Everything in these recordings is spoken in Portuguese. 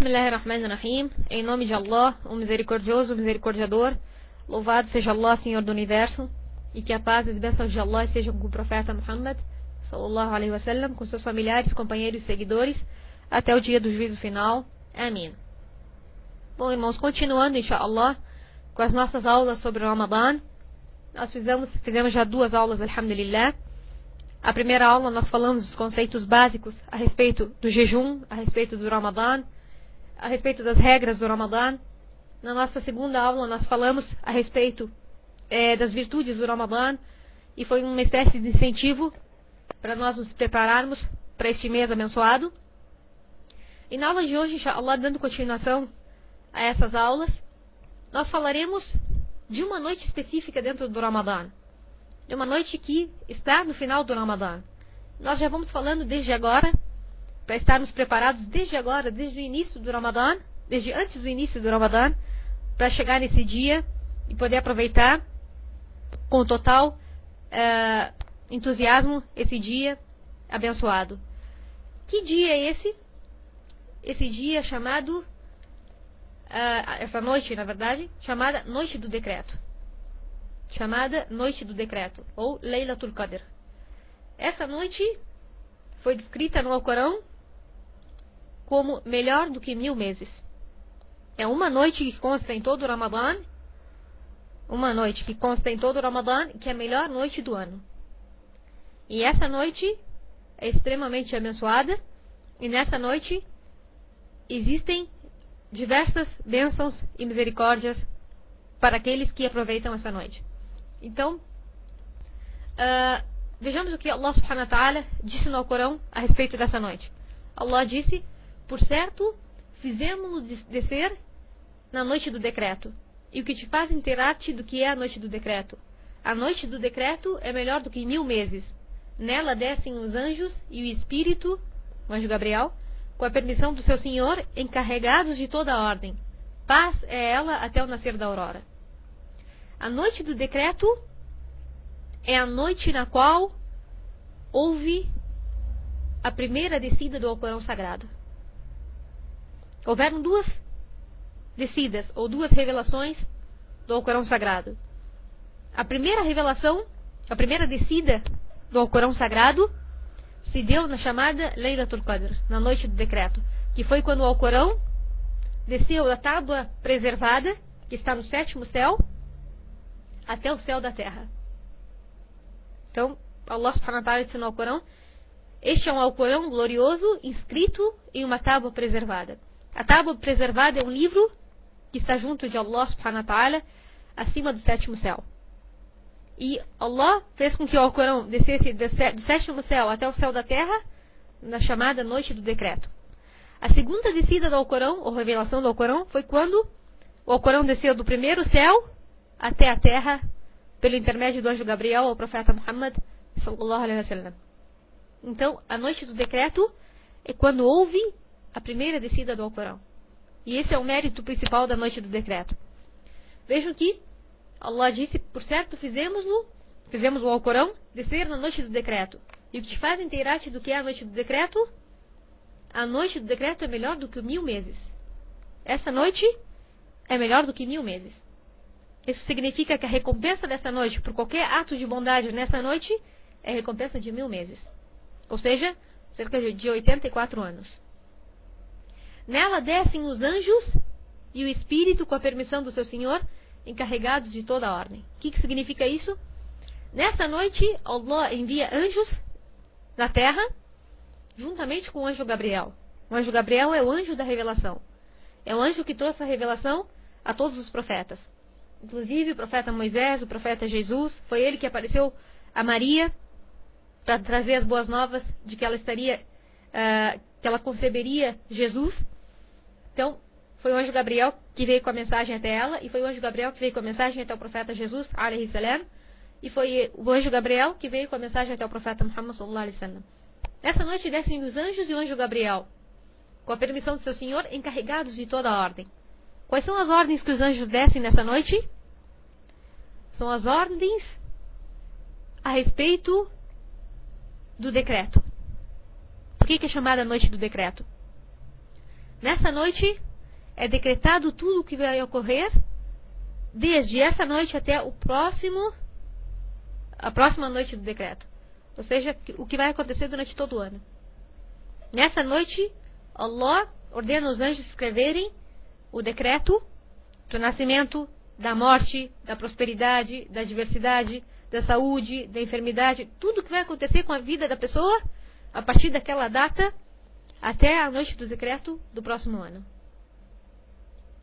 Bismillahirrahmanirrahim. Em nome de Allah, o misericordioso, o misericordiador. Louvado seja Allah, Senhor do Universo. E que a paz e as bênçãos de Allah estejam com o profeta Muhammad sallallahu alaihi wasallam, com seus familiares, companheiros e seguidores, até o dia do juízo final. Amém. Bom, irmãos, continuando, inshallah, com as nossas aulas sobre o Ramadan. Nós fizemos já 2 aulas, alhamdulillah. A primeira aula nós falamos dos conceitos básicos a respeito do jejum, a respeito do Ramadan, a respeito das regras do Ramadan. Na nossa segunda aula nós falamos a respeito das virtudes do Ramadan, e foi uma espécie de incentivo para nós nos prepararmos para este mês abençoado. E na aula de hoje, inshallah, dando continuação a essas aulas, nós falaremos de uma noite específica dentro do Ramadan. De uma noite que está no final do Ramadan. Nós já vamos falando desde agora, para estarmos preparados desde agora, desde o início do Ramadan, desde antes do início do Ramadan, para chegar nesse dia e poder aproveitar com total entusiasmo esse dia abençoado. Que dia é esse? Esse dia chamado, essa noite, na verdade, chamada Noite do Decreto. Chamada Noite do Decreto, ou Laylatul Qadr. Essa noite foi descrita no Alcorão como melhor do que 1000 meses. É uma noite que consta em todo o Ramadan, que é a melhor noite do ano. E essa noite é extremamente abençoada, e nessa noite existem diversas bênçãos e misericórdias para aqueles que aproveitam essa noite. Então, vejamos o que Allah subhanahu wa ta'ala disse no Alcorão a respeito dessa noite. Allah disse: por certo, fizemos-no descer na noite do decreto. E o que te faz inteirar-te do que é a noite do decreto? A noite do decreto é melhor do que 1000 meses. Nela descem os anjos e o Espírito, o anjo Gabriel, com a permissão do seu Senhor, encarregados de toda a ordem. Paz é ela até o nascer da aurora. A noite do decreto é a noite na qual houve a primeira descida do Alcorão Sagrado. Houveram 2 descidas, ou 2 revelações do Alcorão Sagrado. A primeira revelação, a primeira descida do Alcorão Sagrado se deu na chamada Laylatul Qadr, na noite do decreto, que foi quando o Alcorão desceu da tábua preservada, que está no 7º céu, até o céu da terra. Então, Allah subhanahu wa ta'ala disse no Alcorão: este é um Alcorão glorioso, inscrito em uma tábua preservada. A tábua preservada é um livro que está junto de Allah subhanahu wa ta'ala, acima do 7º céu. E Allah fez com que o Alcorão descesse do 7º céu até o céu da terra, na chamada Noite do Decreto. A segunda descida do Alcorão, ou revelação do Alcorão, foi quando o Alcorão desceu do 1º céu até a terra, pelo intermédio do anjo Gabriel ao profeta Muhammad sallallahu alaihi wasallam. Então, a noite do decreto é quando houve a primeira descida do Alcorão. E esse é o mérito principal da noite do decreto. Vejam que Allah disse: por certo, fizemos o Alcorão descer na noite do decreto. E o que te faz inteirar-te do que é a noite do decreto? A noite do decreto é melhor do que 1000 meses. Essa noite é melhor do que 1000 meses. Isso significa que a recompensa dessa noite, por qualquer ato de bondade nessa noite, é a recompensa de 1000 meses. Ou seja, cerca de 84 anos. Nela descem os anjos e o Espírito, com a permissão do seu Senhor, encarregados de toda a ordem. O que significa isso? Nessa noite, Allah envia anjos na terra, juntamente com o anjo Gabriel. O anjo Gabriel é o anjo da revelação. É o anjo que trouxe a revelação a todos os profetas. Inclusive o profeta Moisés, o profeta Jesus, foi ele que apareceu a Maria para trazer as boas novas de que ela que ela conceberia Jesus. Então, foi o anjo Gabriel que veio com a mensagem até ela, e foi o anjo Gabriel que veio com a mensagem até o profeta Jesus, alaihi salam, e foi o anjo Gabriel que veio com a mensagem até o profeta Muhammad sallallahu alaihi wasallam. Nessa noite descem os anjos e o anjo Gabriel, com a permissão do seu Senhor, encarregados de toda a ordem. Quais são as ordens que os anjos descem nessa noite? São as ordens a respeito do decreto. Por que é chamada Noite do Decreto? Nessa noite é decretado tudo o que vai ocorrer desde essa noite até a próxima noite do decreto. Ou seja, o que vai acontecer durante todo o ano. Nessa noite, Allah ordena os anjos escreverem o decreto do nascimento, da morte, da prosperidade, da diversidade, da saúde, da enfermidade, tudo que vai acontecer com a vida da pessoa a partir daquela data até a noite do decreto do próximo ano.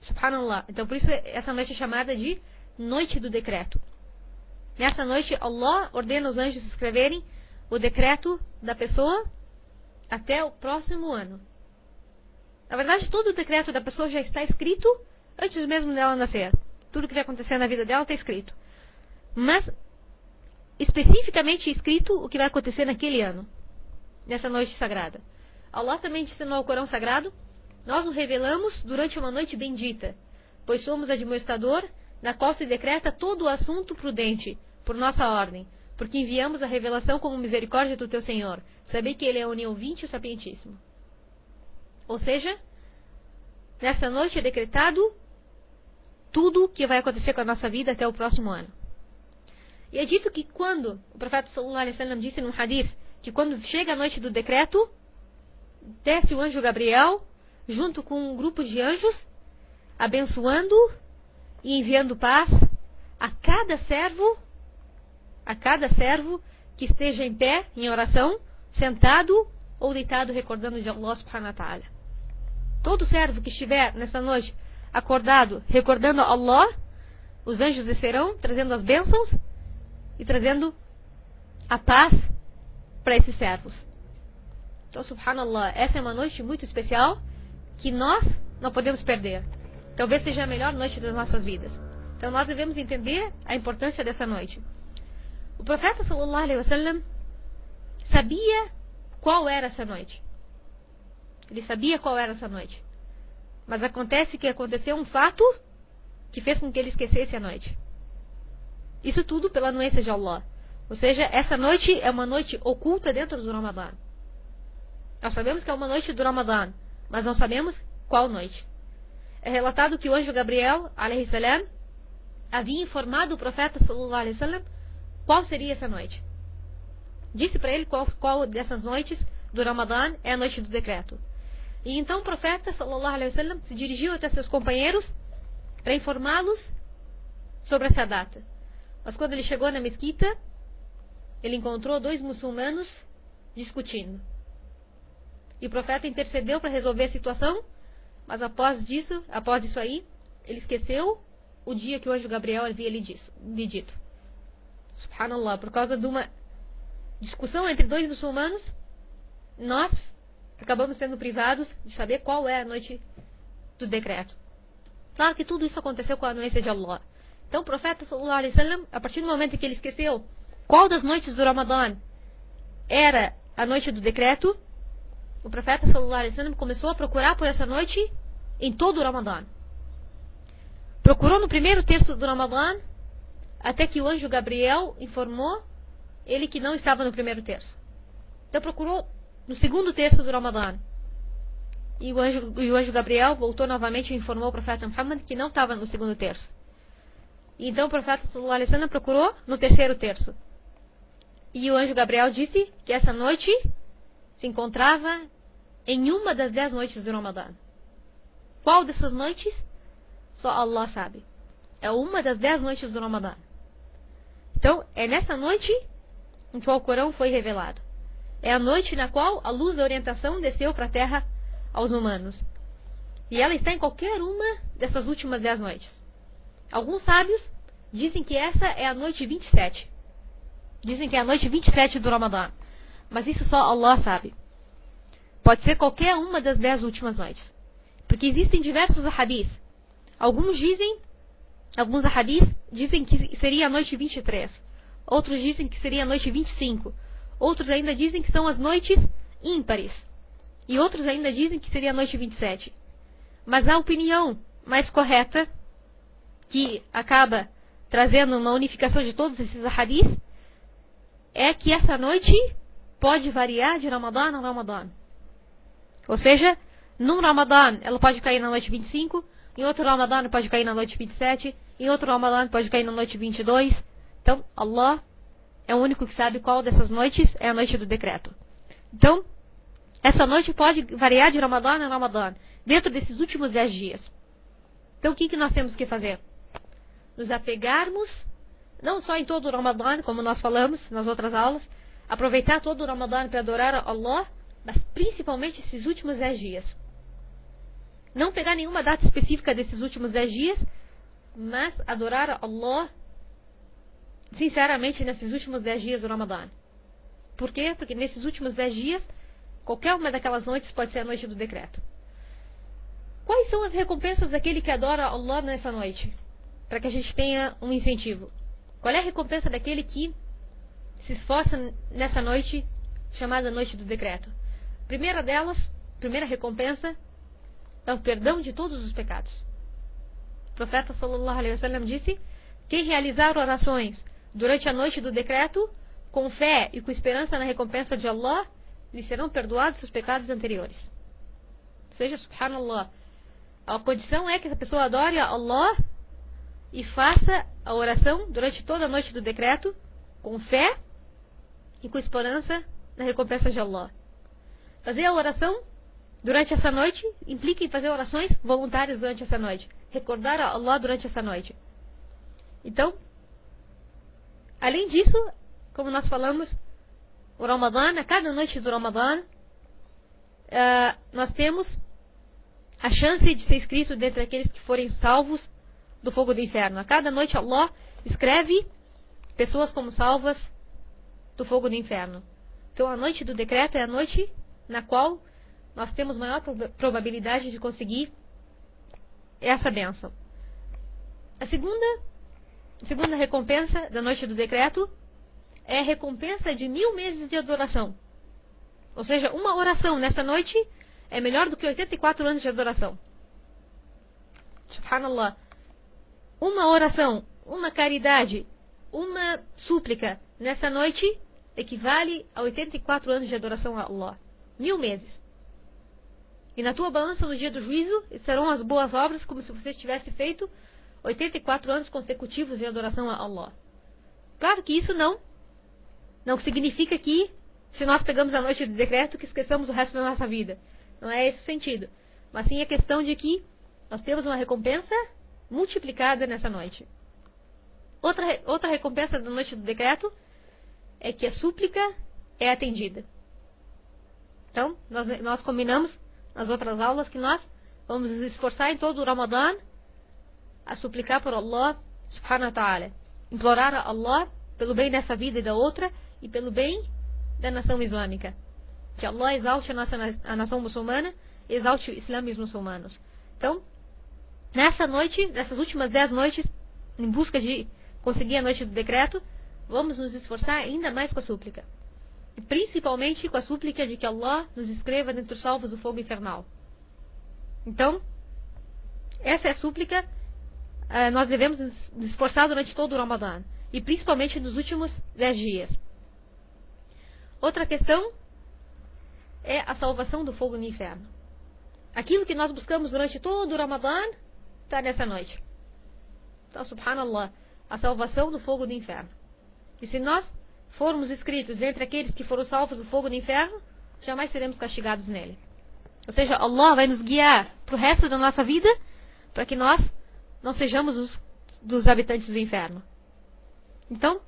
Subhanallah. Então por isso essa noite é chamada de noite do decreto. Nessa noite Allah ordena os anjos escreverem o decreto da pessoa até o próximo ano. Na verdade, todo o decreto da pessoa já está escrito antes mesmo dela nascer. Tudo que vai acontecer na vida dela está escrito. Mas, especificamente escrito o que vai acontecer naquele ano. Nessa noite sagrada. Allah também disse no Alcorão Sagrado: nós o revelamos durante uma noite bendita, pois somos administrador, na qual se decreta todo o assunto prudente, por nossa ordem, porque enviamos a revelação como misericórdia do teu Senhor. Sabei que Ele é oniovinte e sapientíssimo. Ou seja, nessa noite é decretado tudo o que vai acontecer com a nossa vida até o próximo ano. E é dito que quando, o profeta sallallahu alaihi wasallam disse num hadith, que quando chega a noite do decreto, desce o anjo Gabriel, junto com um grupo de anjos, abençoando e enviando paz a cada servo que esteja em pé, em oração, sentado ou deitado, recordando de Allah subhanahu wa ta'ala. Todo servo que estiver nessa noite acordado, recordando Allah, os anjos descerão, trazendo as bênçãos e trazendo a paz para esses servos. Então, subhanallah, essa é uma noite muito especial que nós não podemos perder. Talvez seja a melhor noite das nossas vidas. Então nós devemos entender a importância dessa noite. O profeta sallallahu alaihi wasallam sabia qual era essa noite. Ele sabia qual era essa noite. Mas acontece que aconteceu um fato que fez com que ele esquecesse a noite. Isso tudo pela anuência de Allah. Ou seja, essa noite é uma noite oculta dentro do Ramadã. Nós sabemos que é uma noite do Ramadã, mas não sabemos qual noite. É relatado que o anjo Gabriel, alaihi salam, havia informado o profeta sallallahu alaihi wasallam qual seria essa noite. Disse para ele qual dessas noites do Ramadã é a noite do decreto. E então o profeta sallallahu alaihi wasallam se dirigiu até seus companheiros para informá-los sobre essa data. Mas quando ele chegou na mesquita, ele encontrou 2 muçulmanos discutindo. E o profeta intercedeu para resolver a situação, mas após isso aí, ele esqueceu o dia que o anjo Gabriel havia lhe dito. Subhanallah, por causa de uma discussão entre 2 muçulmanos, nós acabamos sendo privados de saber qual é a noite do decreto. Claro que tudo isso aconteceu com a anuência de Allah. Então o profeta sallallahu alaihi wasallam, a partir do momento em que ele esqueceu qual das noites do Ramadã era a noite do decreto, o profeta sallallahu alaihi wasallam começou a procurar por essa noite em todo o Ramadã. Procurou no primeiro terço do Ramadã, até que o anjo Gabriel informou ele que não estava no primeiro terço. Então procurou no segundo terço do Ramadã. E o anjo Gabriel voltou novamente e informou o profeta Muhammad que não estava no segundo terço. E então o profeta sallallahu alaihi wasallam procurou no terceiro terço. E o anjo Gabriel disse que essa noite se encontrava em uma das 10 noites do Ramadã. Qual dessas noites? Só Allah sabe. É uma das 10 noites do Ramadã. Então, é nessa noite em que o Alcorão foi revelado. É a noite na qual a luz da orientação desceu para a terra aos humanos. E ela está em qualquer uma dessas últimas 10 noites. Alguns sábios dizem que essa é a noite 27. Dizem que é a noite 27 do Ramadã. Mas isso só Allah sabe. Pode ser qualquer uma das 10 últimas noites. Porque existem diversos ahadith. Alguns ahadith dizem que seria a noite 23. Outros dizem que seria a noite 25. Outros ainda dizem que são as noites ímpares. E outros ainda dizem que seria a noite 27. Mas a opinião mais correta, que acaba trazendo uma unificação de todos esses ahadith, é que essa noite pode variar de Ramadã a Ramadã. Ou seja, Num Ramadã, ela pode cair na noite 25, em outro Ramadã pode cair na noite 27, em outro Ramadã pode cair na noite 22. Então, Allah é o único que sabe qual dessas noites é a noite do decreto. Então, essa noite pode variar de Ramadã a Ramadã, dentro desses últimos 10 dias. Então, o que nós temos que fazer? Nos apegarmos, não só em todo o Ramadã, como nós falamos nas outras aulas, aproveitar todo o Ramadã para adorar a Allah, mas principalmente esses últimos 10 dias. Não pegar nenhuma data específica desses últimos 10 dias, mas adorar a Allah sinceramente nesses últimos 10 dias do Ramadã. Por quê? Porque nesses últimos 10 dias, qualquer uma daquelas noites pode ser a noite do decreto. Quais são as recompensas daquele que adora Allah nessa noite? Para que a gente tenha um incentivo. Qual é a recompensa daquele que se esforça nessa noite chamada noite do decreto? Primeira delas, primeira recompensa, é o perdão de todos os pecados. O profeta sallallahu alaihi wasallam disse: quem realizar orações durante a noite do decreto, com fé e com esperança na recompensa de Allah, lhe serão perdoados seus pecados anteriores. Ou seja, subhanallah, a condição é que essa pessoa adore a Allah e faça a oração durante toda a noite do decreto, com fé e com esperança na recompensa de Allah. Fazer a oração durante essa noite implica em fazer orações voluntárias durante essa noite. Recordar a Allah durante essa noite. Então, além disso, como nós falamos, o Ramadã, a cada noite do Ramadã, nós temos a chance de ser escrito dentre aqueles que forem salvos do fogo do inferno. A cada noite Allah escreve pessoas como salvas do fogo do inferno. Então a noite do decreto é a noite na qual nós temos maior probabilidade de conseguir essa bênção. A segunda recompensa da noite do decreto é a recompensa de 1000 meses de adoração. Ou seja, uma oração nessa noite é melhor do que 84 anos de adoração. Subhanallah. Uma oração, uma caridade, uma súplica nessa noite equivale a 84 anos de adoração a Allah. 1000 meses. E na tua balança no dia do juízo estarão as boas obras como se você tivesse feito 84 anos consecutivos de adoração a Allah. Claro que isso não significa que, se nós pegamos a noite do decreto, que esqueçamos o resto da nossa vida. Não é esse o sentido. Mas sim a questão de que nós temos uma recompensa multiplicada nessa noite. Outra recompensa da noite do decreto é que a súplica é atendida. Então, nós combinamos nas outras aulas que nós vamos nos esforçar em todo o Ramadã a suplicar por Allah subhanahu wa ta'ala. Implorar a Allah pelo bem dessa vida e da outra e pelo bem da nação islâmica. Que Allah exalte a nação muçulmana, exalte o Islã e os muçulmanos. Então, nessa noite, nessas últimas 10 noites, em busca de conseguir a noite do decreto, vamos nos esforçar ainda mais com a súplica. E principalmente com a súplica de que Allah nos escreva dentre os salvos do fogo infernal. Então, essa é a súplica. Nós devemos nos esforçar durante todo o Ramadã. E principalmente nos últimos 10 dias. Outra questão é a salvação do fogo no inferno. Aquilo que nós buscamos durante todo o Ramadã está nessa noite. Então, subhanallah, a salvação do fogo do inferno. E se nós formos escritos entre aqueles que foram salvos do fogo do inferno, jamais seremos castigados nele. Ou seja, Allah vai nos guiar para o resto da nossa vida para que nós não sejamos dos habitantes do inferno. Então,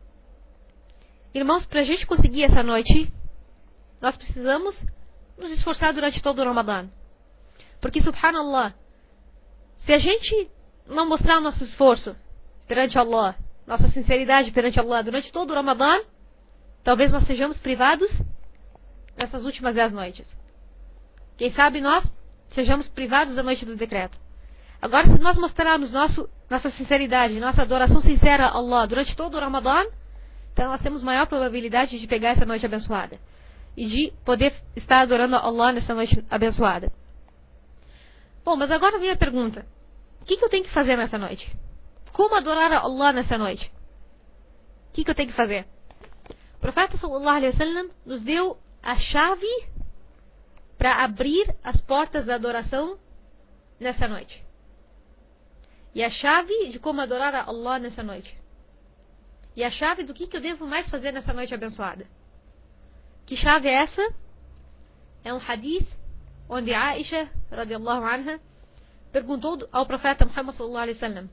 irmãos, para a gente conseguir essa noite, nós precisamos nos esforçar durante todo o Ramadã. Porque, subhanallah, se a gente não mostrar o nosso esforço perante Allah, nossa sinceridade perante Allah durante todo o Ramadã, talvez nós sejamos privados dessas últimas 10 noites. Quem sabe nós sejamos privados da noite do decreto. Agora, se nós mostrarmos nossa sinceridade, nossa adoração sincera a Allah durante todo o Ramadã, então nós temos maior probabilidade de pegar essa noite abençoada. E de poder estar adorando a Allah nessa noite abençoada. Bom, mas agora vem a pergunta. O que eu tenho que fazer nessa noite? Como adorar a Allah nessa noite? O que eu tenho que fazer? O profeta sallallahu alaihi wasallam nos deu a chave para abrir as portas da adoração nessa noite. E a chave de como adorar a Allah nessa noite. E a chave do que eu devo mais fazer nessa noite abençoada. Que chave é essa? É um hadith onde Aisha, radiallahu anha, perguntou ao profeta Muhammad sallallahu alaihi wasallam: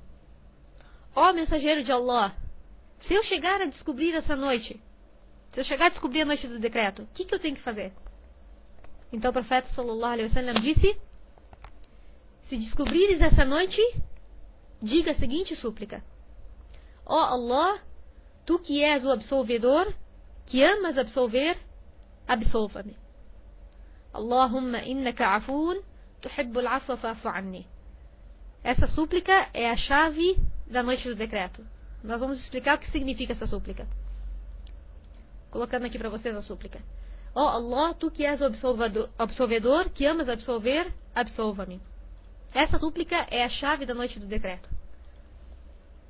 ó mensageiro de Allah, se eu chegar a descobrir essa noite, se eu chegar a descobrir a noite do decreto, o que eu tenho que fazer? Então o profeta sallallahu alaihi wasallam disse: se descobrires essa noite, diga a seguinte súplica: ó Allah, tu que és o absolvedor, que amas absolver, absolva-me. Allahumma innaka afun, tuhibbul afwa fa'fu anni. Essa súplica é a chave da noite do decreto. Nós vamos explicar o que significa essa súplica. Colocando aqui para vocês a súplica. Ó Allah, tu que és o absolvedor, que amas absolver, absolva-me. Essa súplica é a chave da noite do decreto.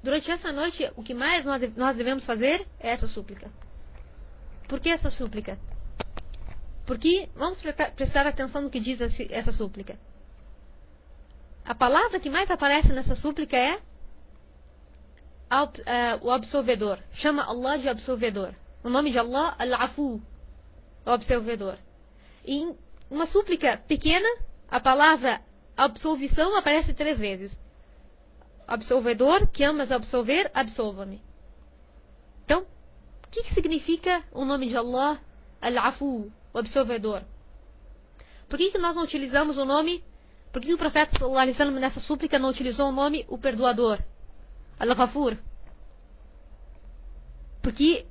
Durante essa noite, o que mais nós devemos fazer é essa súplica. Por que essa súplica? Porque vamos prestar atenção no que diz essa súplica. A palavra que mais aparece nessa súplica é o absolvedor. Chama Allah de absolvedor. O nome de Allah, Al-Afu, o absolvedor. E em uma súplica pequena, a palavra absolvição aparece 3 vezes. Absolvedor, que amas absolver, absolva-me. Então, o que significa o nome de Allah, Al-Afu, o absolvedor? Por que nós não utilizamos o nome? Por que o profeta sallallahu alaihi wasallam nessa súplica não utilizou o nome o perdoador, Al-Ghafur? Porque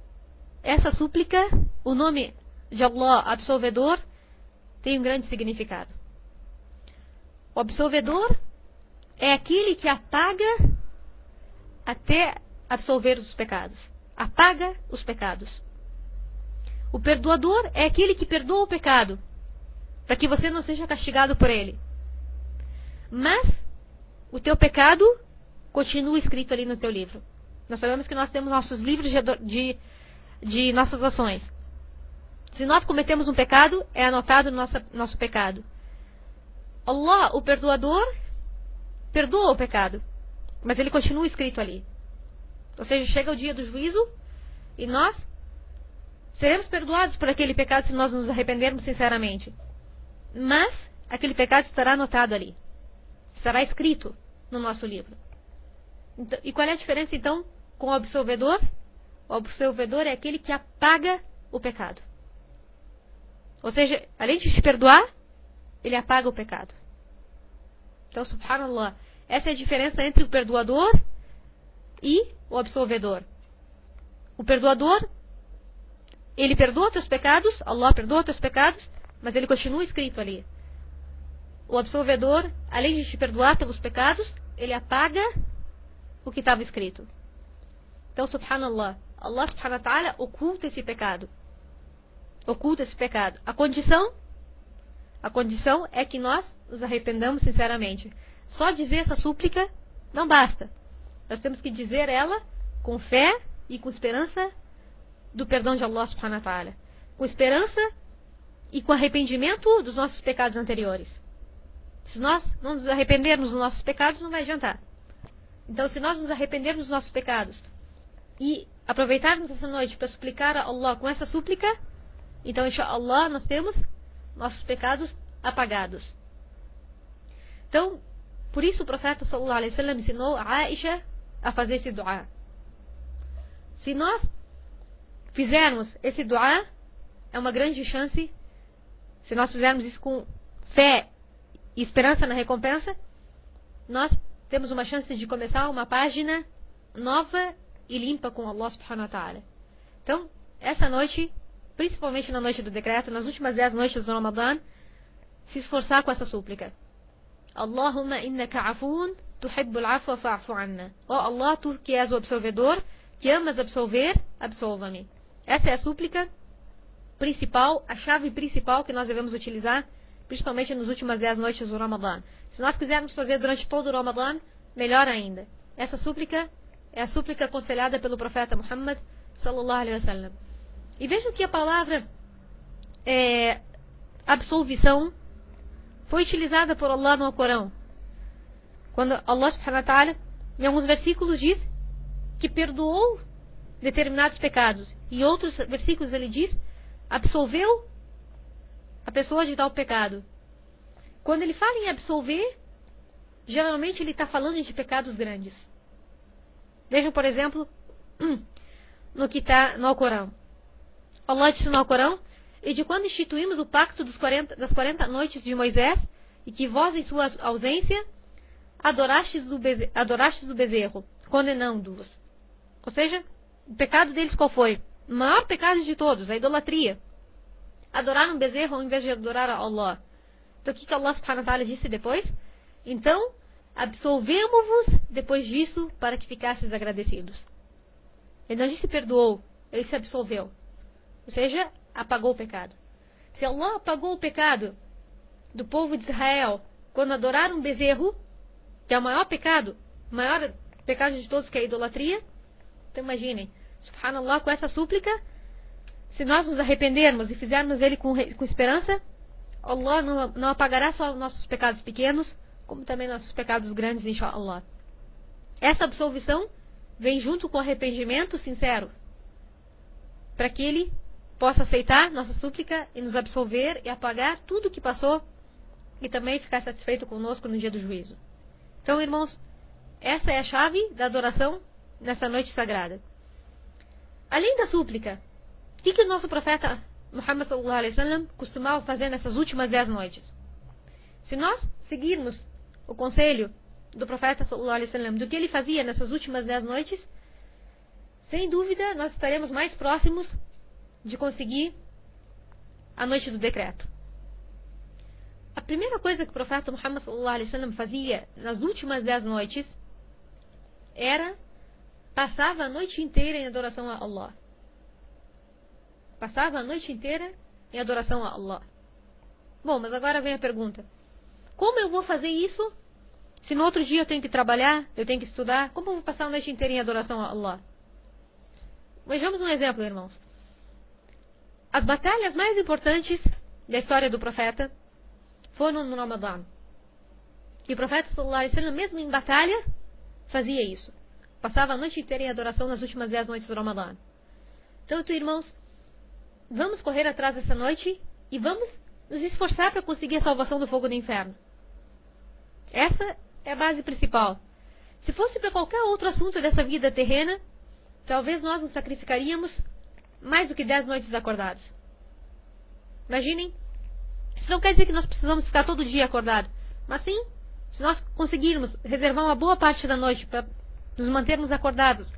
essa súplica, o nome de Allah, absolvedor, tem um grande significado. O absolvedor é aquele que apaga até absolver os pecados. Apaga os pecados. O perdoador é aquele que perdoa o pecado, para que você não seja castigado por ele. Mas o teu pecado continua escrito ali no teu livro. Nós sabemos que nós temos nossos livros de nossas ações. Se nós cometemos um pecado, é anotado no nosso pecado. Allah, o perdoador, perdoa o pecado, mas ele continua escrito ali. Ou seja, chega o dia do juízo e nós seremos perdoados por aquele pecado se nós nos arrependermos sinceramente. Mas aquele pecado estará anotado ali. Estará escrito no nosso livro. Então, e qual é a diferença então com o absolvedor? O absolvedor é aquele que apaga o pecado. Ou seja, além de te perdoar, ele apaga o pecado. Então, subhanallah, essa é a diferença entre o perdoador e o absolvedor. O perdoador, ele perdoa teus pecados, Allah perdoa teus pecados, mas ele continua escrito ali. O absolvedor, além de te perdoar pelos pecados, ele apaga o que estava escrito. Então, subhanallah, Allah subhanahu wa ta'ala oculta esse pecado. Oculta esse pecado. A condição é que nós nos arrependamos sinceramente. Só dizer essa súplica não basta. Nós temos que dizer ela com fé e com esperança do perdão de Allah subhanahu wa ta'ala. Com esperança e com arrependimento dos nossos pecados anteriores. Se nós não nos arrependermos dos nossos pecados, não vai adiantar. Então, se nós nos arrependermos dos nossos pecados e aproveitarmos essa noite para suplicar a Allah com essa súplica, então, inshallah, nós temos nossos pecados apagados. Então, por isso o profeta sallallahu alaihi wasallam ensinou a Aisha a fazer esse dua. Se nós fizermos esse dua, é uma grande chance, se nós fizermos isso com fé e esperança na recompensa, nós temos uma chance de começar uma página nova e limpa com Allah subhanahu wa ta'ala. Então, essa noite, principalmente na noite do decreto, nas últimas 10 noites do Ramadã, se esforçar com essa súplica. Allahumma innaka afun, tuhibbul afwa fa'fu anna. Ó Allah, tu que és o absolvedor, que amas absolver, absolva-me. Essa é a súplica principal, a chave principal que nós devemos utilizar, principalmente nas últimas 10 noites do Ramadã. Se nós quisermos fazer durante todo o Ramadã, melhor ainda. Essa súplica é a súplica aconselhada pelo profeta Muhammad sallallahu alaihi wasallam. E vejam que a palavra absolvição foi utilizada por Allah no Alcorão. Quando Allah subhanahu wa ta'ala, em alguns versículos, diz que perdoou determinados pecados. Em outros versículos ele diz, absolveu a pessoa de tal pecado. Quando ele fala em absolver, geralmente ele está falando de pecados grandes. Vejam, por exemplo, no que está no Alcorão. Allah disse no Alcorão, e de quando instituímos o pacto das 40 noites de Moisés, e que vós, em sua ausência, adorastes o bezerro, condenando-os. Ou seja, o pecado deles qual foi? O maior pecado de todos, a idolatria. Adorar um bezerro ao invés de adorar a Allah. Então o que Allah subhanahu wa ta'ala disse depois? Então, absolvemos-vos depois disso para que ficasseis agradecidos. Ele não disse perdoou, ele se absolveu. Ou seja, apagou o pecado. Se Allah apagou o pecado do povo de Israel quando adoraram um bezerro, que é o maior pecado de todos, que é a idolatria, então imaginem, subhanallah, com essa súplica, se nós nos arrependermos e fizermos ele com esperança, Allah não apagará só nossos pecados pequenos, como também nossos pecados grandes, inshallah. Essa absolvição vem junto com o arrependimento sincero, para que ele possa aceitar nossa súplica e nos absolver e apagar tudo o que passou e também ficar satisfeito conosco no dia do juízo. Então, irmãos, essa é a chave da adoração nessa noite sagrada. Além da súplica, o que o nosso profeta Muhammad sallallahu alaihi wasallam costumava fazer nessas últimas 10 noites? Se nós seguirmos o conselho do profeta sallallahu alaihi wasallam do que ele fazia nessas últimas 10 noites, sem dúvida nós estaremos mais próximos de conseguir a noite do decreto. A primeira coisa que o profeta Muhammad sallallahu alaihi wasallam fazia nas últimas 10 noites era passava a noite inteira em adoração a Allah. Passava a noite inteira em adoração a Allah. Bom, mas agora vem a pergunta. Como eu vou fazer isso se no outro dia eu tenho que trabalhar, eu tenho que estudar? Como eu vou passar a noite inteira em adoração a Allah? Vejamos um exemplo, irmãos. As batalhas mais importantes da história do profeta foram no Ramadã. E o profeta sallallahu alaihi wasallam, mesmo em batalha, fazia isso. Passava a noite inteira em adoração nas últimas 10 noites do Ramadã. Então, irmãos, vamos correr atrás dessa noite e vamos nos esforçar para conseguir a salvação do fogo do inferno. Essa é a base principal. Se fosse para qualquer outro assunto dessa vida terrena, talvez nós nos sacrificaríamos mais do que 10 noites acordados. Imaginem. Isso não quer dizer que nós precisamos ficar todo dia acordados. Mas sim, se nós conseguirmos reservar uma boa parte da noite para nos mantermos acordados,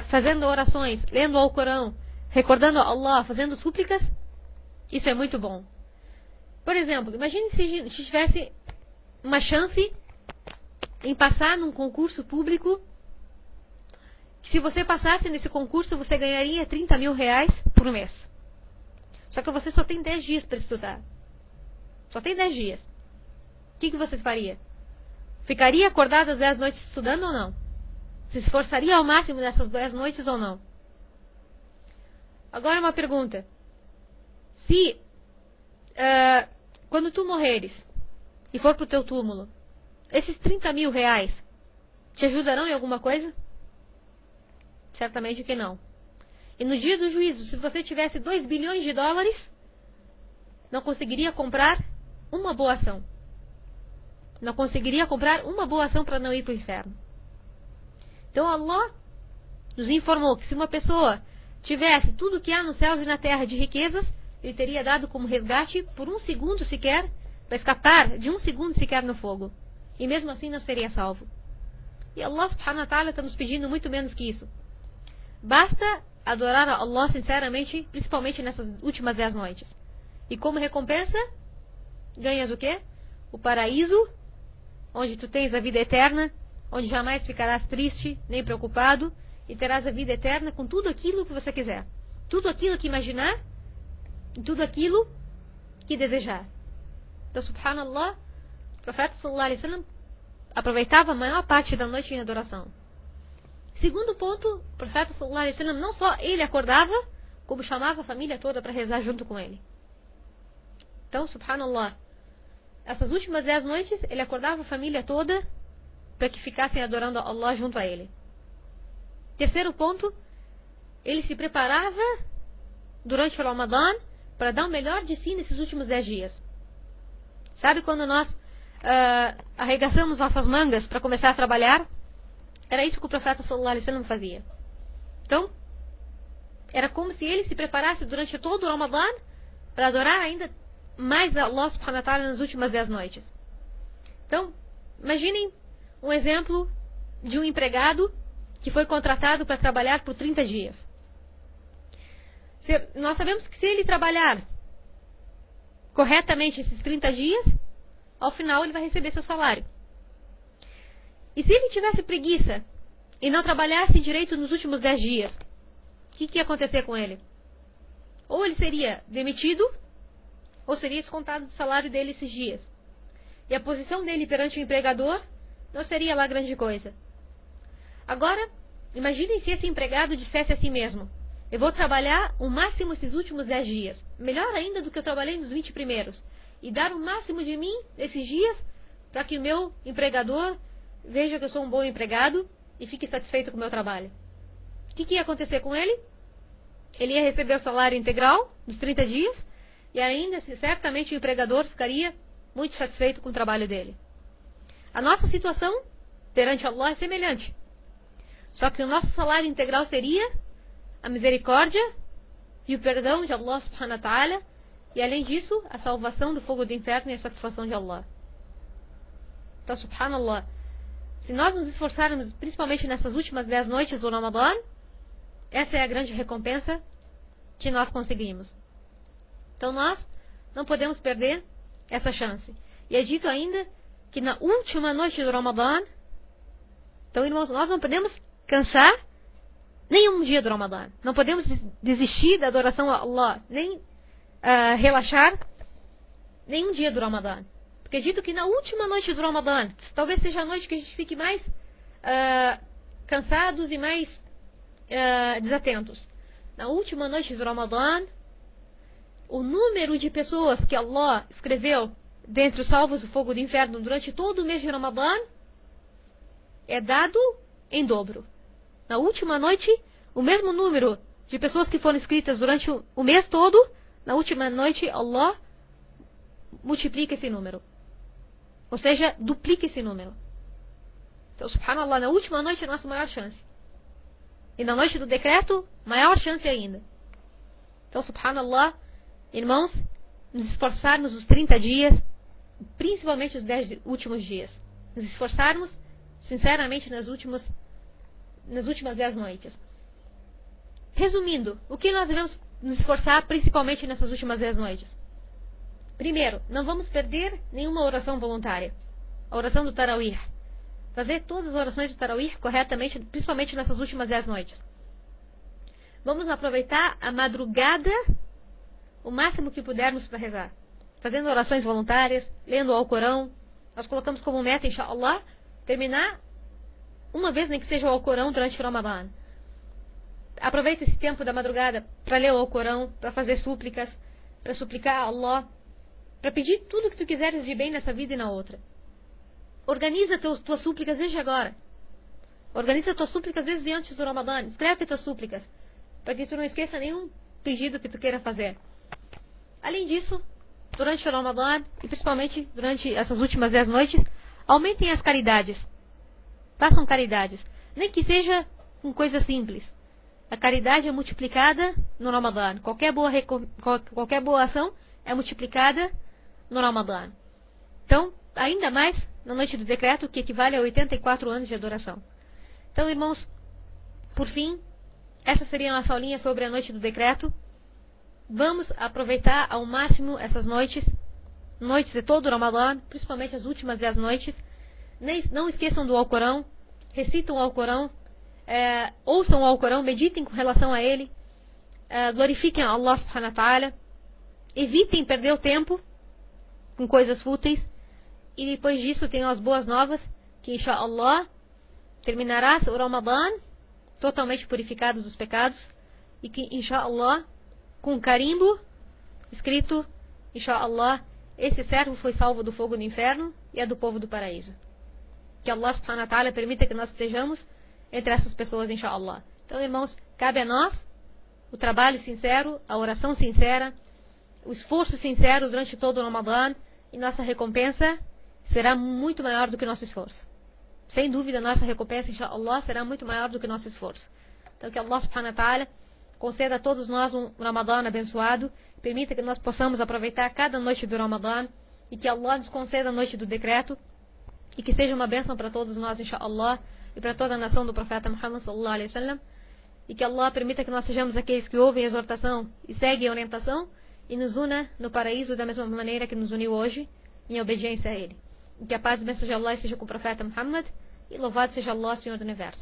fazendo orações, lendo o Alcorão, recordando Allah, fazendo súplicas, isso é muito bom. Por exemplo, imagine se tivesse uma chance em passar num concurso público. Se você passasse nesse concurso, você ganharia 30 mil reais por mês. Só que você só tem 10 dias para estudar. Só tem 10 dias. O que você faria? Ficaria acordado as 10 noites estudando ou não? Se esforçaria ao máximo nessas 10 noites ou não? Agora uma pergunta. Se quando tu morreres e for pro teu túmulo, esses 30 mil reais te ajudarão em alguma coisa? Certamente que não. E no dia do juízo, se você tivesse 2 bilhões de dólares, não conseguiria comprar uma boa ação. Não conseguiria comprar uma boa ação para não ir para o inferno. Então Allah nos informou que se uma pessoa tivesse tudo o que há nos céus e na terra de riquezas, ele teria dado como resgate por 1 segundo sequer, para escapar de 1 segundo sequer no fogo. E mesmo assim não seria salvo. E Allah subhanahu wa ta'ala está nos pedindo muito menos que isso. Basta adorar a Allah sinceramente, principalmente nessas últimas 10 noites. E como recompensa, ganhas o quê? O paraíso, onde tu tens a vida eterna, onde jamais ficarás triste, nem preocupado, e terás a vida eterna com tudo aquilo que você quiser. Tudo aquilo que imaginar, e tudo aquilo que desejar. Então, subhanallah, o profeta sallallahu alaihi wasallam aproveitava a maior parte da noite em adoração. Segundo ponto, o profeta sallallahu alaihi wasallam não só ele acordava, como chamava a família toda para rezar junto com ele. Então, subhanallah, essas últimas 10 noites, ele acordava a família toda para que ficassem adorando Allah junto a ele. Terceiro ponto, ele se preparava durante o Ramadã para dar o melhor de si nesses últimos 10 dias. Sabe quando nós arregaçamos nossas mangas para começar a trabalhar? Era isso que o profeta sallallahu alaihi wasallam fazia. Então, era como se ele se preparasse durante todo o Ramadã para adorar ainda mais a Allah subhanahu wa ta'ala nas últimas 10 noites. Então, imaginem um exemplo de um empregado que foi contratado para trabalhar por 30 dias. Nós sabemos que se ele trabalhar corretamente esses 30 dias, ao final ele vai receber seu salário. E se ele tivesse preguiça e não trabalhasse direito nos últimos 10 dias, o que ia acontecer com ele? Ou ele seria demitido, ou seria descontado do salário dele esses dias. E a posição dele perante o empregador não seria lá grande coisa. Agora, imaginem se esse empregado dissesse a si mesmo: eu vou trabalhar o máximo esses últimos 10 dias, melhor ainda do que eu trabalhei nos 20 primeiros, e dar o máximo de mim esses dias para que o meu empregador veja que eu sou um bom empregado e fique satisfeito com o meu trabalho. O que ia acontecer com ele? Ele ia receber o salário integral dos 30 dias e ainda, certamente, o empregador ficaria muito satisfeito com o trabalho dele. A nossa situação perante Allah é semelhante. Só que o nosso salário integral seria a misericórdia e o perdão de Allah subhanahu wa ta'ala, e além disso, a salvação do fogo do inferno e a satisfação de Allah. Então, subhanallah, se nós nos esforçarmos, principalmente nessas últimas 10 noites do Ramadã, essa é a grande recompensa que nós conseguimos. Então nós não podemos perder essa chance. E é dito ainda que na última noite do Ramadã, então, irmãos, nós não podemos cansar nenhum dia do Ramadã. Não podemos desistir da adoração a Allah, nem relaxar nenhum dia do Ramadã. Porque é dito que na última noite do Ramadã, talvez seja a noite que a gente fique mais cansados e mais desatentos. Na última noite do Ramadã, o número de pessoas que Allah escreveu dentre os salvos do fogo do inferno durante todo o mês de Ramadã é dado em dobro. Na última noite, o mesmo número de pessoas que foram escritas durante o mês todo, na última noite Allah multiplica esse número. Ou seja, duplica esse número. Então, subhanallah, na última noite é a nossa maior chance. E na noite do decreto, maior chance ainda. Então, subhanallah, irmãos, nos esforçarmos os 30 dias, principalmente os 10 últimos dias. Nos esforçarmos, sinceramente, nas últimas 10 noites. Resumindo, o que nós devemos nos esforçar, principalmente nessas últimas 10 noites? Primeiro, não vamos perder nenhuma oração voluntária. A oração do Tarawih. Fazer todas as orações do Tarawih corretamente, principalmente nessas últimas 10 noites. Vamos aproveitar a madrugada o máximo que pudermos para rezar. Fazendo orações voluntárias, lendo o Alcorão. Nós colocamos como meta, inshallah, terminar uma vez nem que seja o Alcorão durante o Ramadã. Aproveita esse tempo da madrugada para ler o Alcorão, para fazer súplicas, para suplicar a Allah, para pedir tudo o que tu quiseres de bem nessa vida e na outra. Organiza tuas súplicas desde agora. Organiza tuas súplicas desde antes do Ramadã. Escreve tuas súplicas, para que tu não esqueça nenhum pedido que tu queira fazer. Além disso, durante o Ramadã, e principalmente durante essas últimas 10 noites, aumentem as caridades. Façam caridades. Nem que seja com coisa simples. A caridade é multiplicada no Ramadã. Qualquer boa ação é multiplicada no Ramadã. Então, ainda mais na noite do decreto, que equivale a 84 anos de adoração. Então, irmãos, por fim, essa seria a nossa aulinha sobre a noite do decreto. Vamos aproveitar ao máximo essas noites de todo o Ramadã, principalmente as últimas 10 noites. Não esqueçam do Alcorão, recitam o Alcorão, ouçam o Alcorão, meditem com relação a ele, glorifiquem a Allah subhanahu wa ta'ala, evitem perder o tempo com coisas fúteis, e depois disso tenham as boas novas, que inshallah terminará o Ramadã totalmente purificado dos pecados, e que inshallah com carimbo escrito inshallah, esse servo foi salvo do fogo do inferno e é do povo do paraíso. Que Allah subhanahu wa ta'ala permita que nós estejamos entre essas pessoas, inshallah. Então, irmãos, cabe a nós o trabalho sincero, a oração sincera, o esforço sincero durante todo o Ramadã, e nossa recompensa será muito maior do que nosso esforço. Sem dúvida, nossa recompensa, inshallah, será muito maior do que nosso esforço. Então, que Allah subhanahu wa ta'ala conceda a todos nós um Ramadã abençoado, permita que nós possamos aproveitar cada noite do Ramadã, e que Allah nos conceda a noite do decreto, e que seja uma bênção para todos nós, inshallah, e para toda a nação do profeta Muhammad sallallahu alaihi wasallam, e que Allah permita que nós sejamos aqueles que ouvem a exortação e seguem a orientação, e nos una no paraíso da mesma maneira que nos uniu hoje, em obediência a Ele. E que a paz e bênção de Allah seja com o profeta Muhammad, e louvado seja Allah, Senhor do Universo.